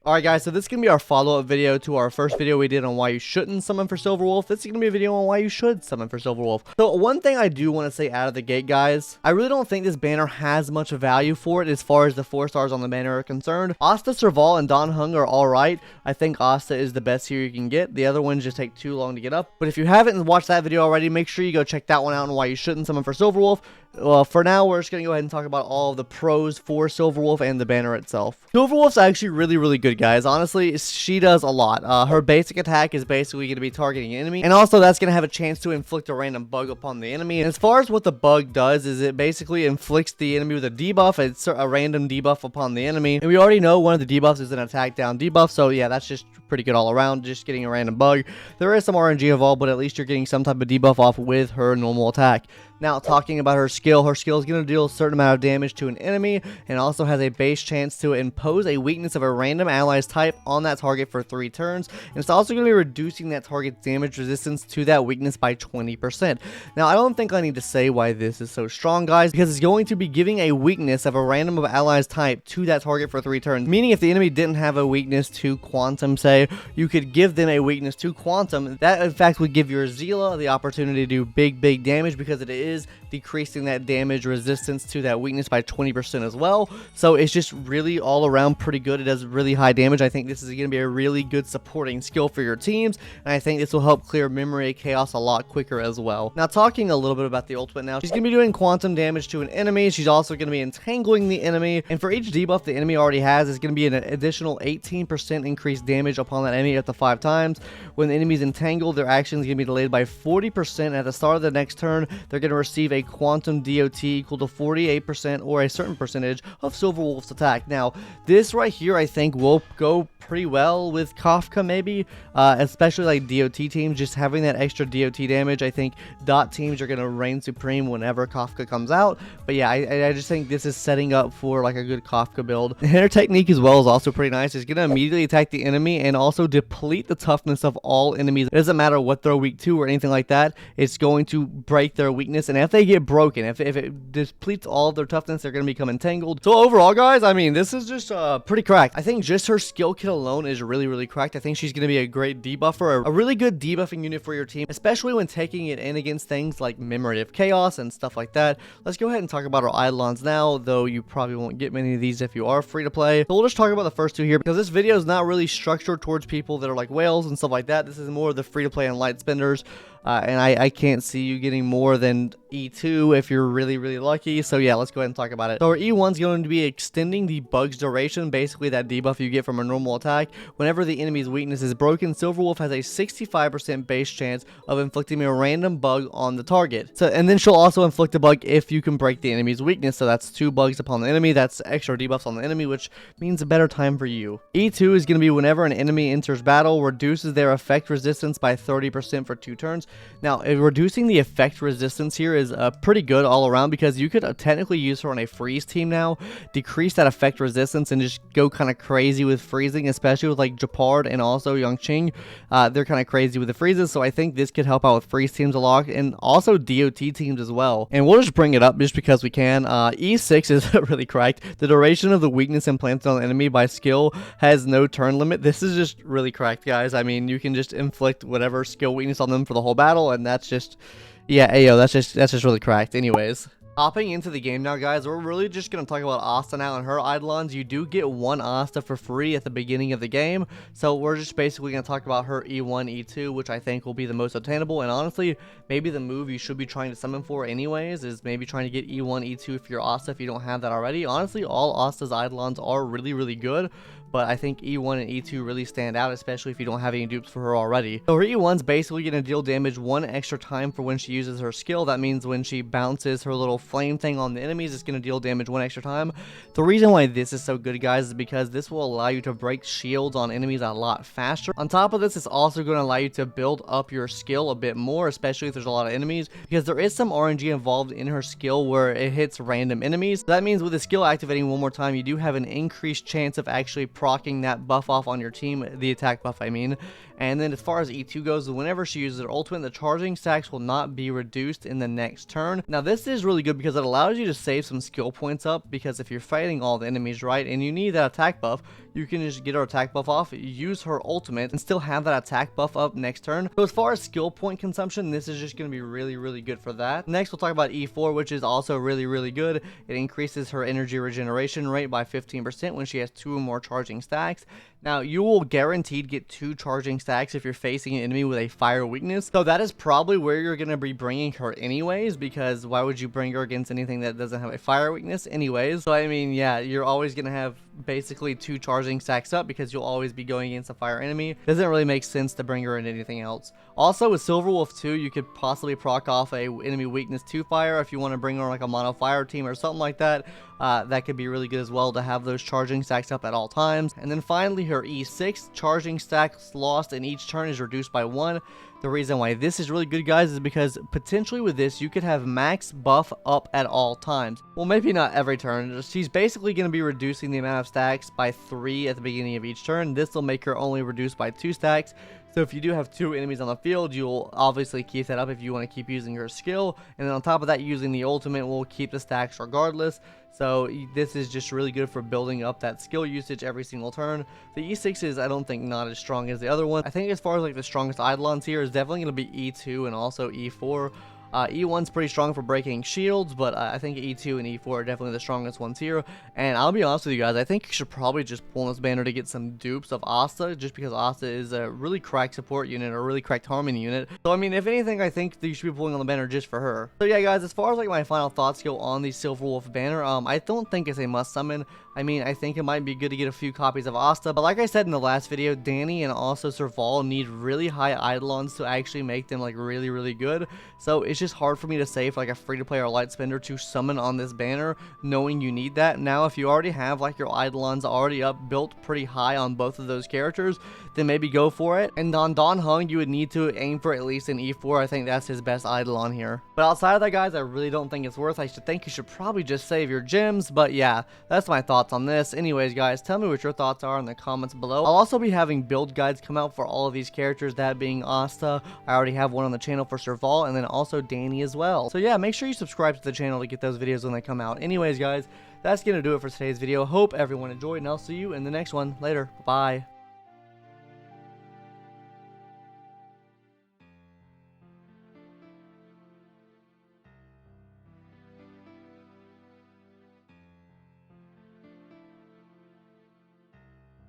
Alright guys, so this is going to be our follow-up video to our first video we did on why you shouldn't summon for Silverwolf. This is going to be a video on why you should summon for Silverwolf. So one thing I do want to say out of the gate, guys, I really don't think this banner has much value for it as far as the 4 stars on the banner are concerned. Asta, Serval, and Don Hung are alright. I think Asta is the best here you can get. The other ones just take too long to get up. But if you haven't watched that video already, make sure you go check that one out on why you shouldn't summon for Silverwolf. Well, for now, we're just going to go ahead and talk about all of the pros for Silverwolf and the banner itself. Silverwolf's actually really good, guys. Honestly, she does a lot. Her basic attack is basically going to be targeting an enemy, and also that's going to have a chance to inflict a random bug upon the enemy. And as far as what the bug does, is it basically inflicts the enemy with a debuff. It's a random debuff upon the enemy, and we already know one of the debuffs is an attack down debuff, so yeah, that's just pretty good all around, just getting a random bug. There is some RNG involved, but at least you're getting some type of debuff off with her normal attack. Now, talking about her skill is going to deal a certain amount of damage to an enemy, and also has a base chance to impose a weakness of a random ally's type on that target for 3 turns, and it's also going to be reducing that target's damage resistance to that weakness by 20%. Now, I don't think I need to say why this is so strong, guys, because it's going to be giving a weakness of a random of ally's type to that target for 3 turns, meaning if the enemy didn't have a weakness to Quantum, say, you could give them a weakness to Quantum. That, in fact, would give your Zila the opportunity to do big damage, because it is decreasing that damage resistance to that weakness by 20% as well. So it's just really all around pretty good. It does really high damage. I think this is going to be a really good supporting skill for your teams, and I think this will help clear Memory Chaos a lot quicker as well. Now, talking a little bit about the ultimate now, she's going to be doing quantum damage to an enemy. She's also going to be entangling the enemy, and for each debuff the enemy already has, is going to be an additional 18% increased damage upon that enemy up to 5 times. When the enemy's entangled, their action is going to be delayed by 40%. At the start of the next turn, they're going to receive a quantum DOT equal to 48% or a certain percentage of Silverwolf's attack. Now, this right here I think will go pretty well with Kafka, maybe, especially like DOT teams, just having that extra DOT damage. I think dot teams are going to reign supreme whenever Kafka comes out. But yeah, I just think this is setting up for like a good Kafka build. And her technique as well is also pretty nice. It's going to immediately attack the enemy and also deplete the toughness of all enemies. It doesn't matter what they're weak to or anything like that. It's going to break their weakness, and if they get broken, if it depletes all of their toughness, they're going to become entangled. So overall, guys, I mean, this is just pretty cracked. I think just her skill kit alone is really cracked. I think she's going to be a great debuffer, a really good debuffing unit for your team, especially when taking it in against things like Memory of Chaos and stuff like that. Let's go ahead and talk about our eidolons now, though you probably won't get many of these if you are free to play. So we'll just talk about the first 2 here, because this video is not really structured towards people that are like whales and stuff like that. This is more of the free to play and light spenders. And I can't see you getting more than E2 if you're really lucky. So yeah, let's go ahead and talk about it. So our E1 is going to be extending the bug's duration, basically that debuff you get from a normal attack. Whenever the enemy's weakness is broken, Silverwolf has a 65% base chance of inflicting a random bug on the target. So, and then she'll also inflict a bug if you can break the enemy's weakness. So that's 2 bugs upon the enemy. That's extra debuffs on the enemy, which means a better time for you. E2 is going to be whenever an enemy enters battle, reduces their effect resistance by 30% for 2 turns. Now, reducing the effect resistance here is pretty good all around, because you could technically use her on a freeze team now, decrease that effect resistance, and just go kind of crazy with freezing, especially with like Japard and also Yongqing. They're kind of crazy with the freezes, so I think this could help out with freeze teams a lot, and also DOT teams as well. And we'll just bring it up just because we can. E6 is really cracked. The duration of the weakness implanted on the enemy by skill has no turn limit. This is just really cracked, guys. I mean, you can just inflict whatever skill weakness on them for the whole battle, and that's just, yeah, ayo, that's just really cracked. Anyways, hopping into the game now, guys, we're really just going to talk about Asta now and her eidolons. You do get 1 Asta for free at the beginning of the game, so we're just basically going to talk about her E1, E2, which I think will be the most obtainable, and honestly, maybe the move you should be trying to summon for anyways is maybe trying to get E1, E2 if you're Asta, if you don't have that already. Honestly, all Asta's eidolons are really good, but I think E1 and E2 really stand out, especially if you don't have any dupes for her already. So her E1's basically going to deal damage 1 extra time for when she uses her skill. That means when she bounces her little flame thing on the enemies, it's going to deal damage 1 extra time. The reason why this is so good, guys, is because this will allow you to break shields on enemies a lot faster. On top of this, it's also going to allow you to build up your skill a bit more, especially if there's a lot of enemies, because there is some RNG involved in her skill where it hits random enemies. So that means with the skill activating 1 more time, you do have an increased chance of actually proccing that buff off on your team, the attack buff I mean, And then as far as E2 goes, whenever she uses her ultimate, the charging stacks will not be reduced in the next turn. Now this is really good because it allows you to save some skill points up, because if you're fighting all the enemies, right, and you need that attack buff, you can just get her attack buff off, use her ultimate, and still have that attack buff up next turn. So as far as skill point consumption, this is just going to be really good for that. Next, we'll talk about E4, which is also really good. It increases her energy regeneration rate by 15% when she has 2 or more charging stacks. Now, you will guaranteed get 2 charging stacks if you're facing an enemy with a fire weakness. So that is probably where you're going to be bringing her anyways, because why would you bring her against anything that doesn't have a fire weakness anyways? So I mean, yeah, you're always going to have basically 2 charging stacks up because you'll always be going against a fire enemy. Doesn't really make sense to bring her in anything else. Also, with Silverwolf 2, you could possibly proc off a enemy weakness to fire if you want to bring her like a mono fire team or something like that. That could be really good as well to have those charging stacks up at all times. And then finally, her E6 charging stacks lost in each turn is reduced by 1. The reason why this is really good, guys, is because potentially with this, you could have max buff up at all times. Well, maybe not every turn. She's basically going to be reducing the amount of stacks by 3 at the beginning of each turn. This will make her only reduced by 2 stacks. So if you do have 2 enemies on the field, you'll obviously keep that up if you want to keep using her skill. And then on top of that, using the ultimate will keep the stacks regardless. So this is just really good for building up that skill usage every single turn. The E6 is, I don't think, not as strong as the other one. I think as far as like the strongest eidolons here is definitely going to be E2 and also E4. E1's pretty strong for breaking shields, but I think E2 and E4 are definitely the strongest ones here. And I'll be honest with you guys, I think you should probably just pull this banner to get some dupes of Asta, just because Asta is a really cracked support unit, or a really cracked harmony unit. So I mean, if anything, I think that you should be pulling on the banner just for her. So yeah, guys, as far as like my final thoughts go on the Silverwolf banner, I don't think it's a must summon. I mean, I think it might be good to get a few copies of Asta, but like I said in the last video, Danny and also Serval need really high eidolons to actually make them like really good. So it's just hard for me to say for like a free-to-play or light spender to summon on this banner, knowing you need that. Now, if you already have like your eidolons already up, built pretty high on both of those characters, then maybe go for it. And on Dan Heng, you would need to aim for at least an E4. I think that's his best eidolon here. But outside of that, guys, I really don't think it's worth. I think you should probably just save your gems. But yeah, that's my thoughts on this. Anyways, guys, tell me what your thoughts are in the comments below. I'll also be having build guides come out for all of these characters, that being Asta. I already have one on the channel for Serval, and then also Danny as well. So yeah, make sure you subscribe to the channel to get those videos when they come out. Anyways, guys, that's gonna do it for today's video. Hope everyone enjoyed, and I'll see you in the next one. Later. Bye.